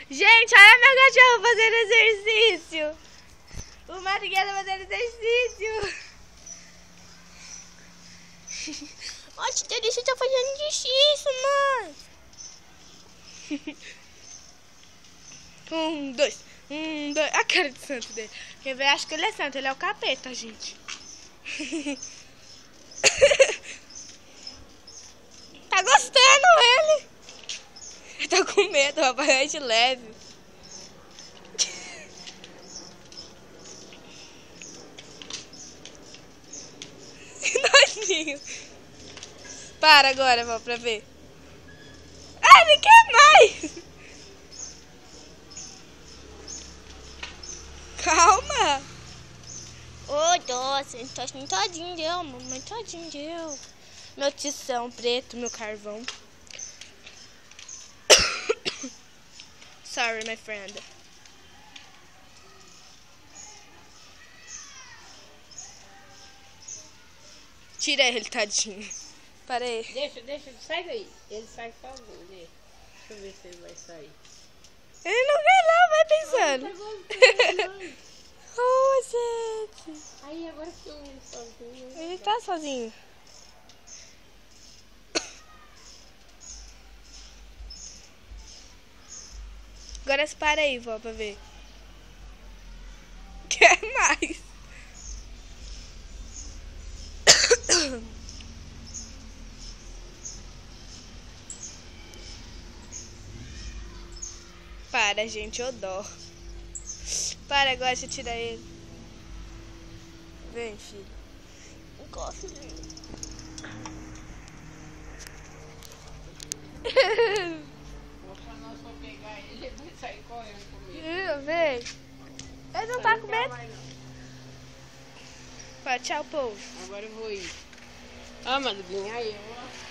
Gente, olha meu cachorro fazendo exercício. O Marighella fazendo exercício. Olha, que delícia, tá fazendo exercício, mãe. 1, 2. A cara de santo dele. Quem vê acha que ele é santo, ele é o capeta, gente. Tá gostando ele? Eu tô com medo, rapaz, é de leve. Que nojinho. Para agora, vó, pra ver. Ah, ele quer mais. Calma. Ô, doce, todinho deu, mamãe, todinho deu. Meu tição preto, meu carvão. Sorry, my friend. Tira ele, tadinho. Para aí. Deixa, sai daí. Ele sai sozinho, deixa. Deixa eu ver se ele vai sair. Ele não quer não, vai pensando. Oh, gente. Aí agora que eu ele sozinho. Ele tá sozinho. Agora para aí, vó, pra ver. Quer mais? Para, gente, eu dó. Para agora, deixa eu tirar ele. Vem, filho. Encosta nele. Quando nós for pegar ele, ele vai sair correndo comigo. Vem. Ele não tá com medo? Fala, tchau, povo. Agora eu vou ir. Ah, Madrinha, aí, ó.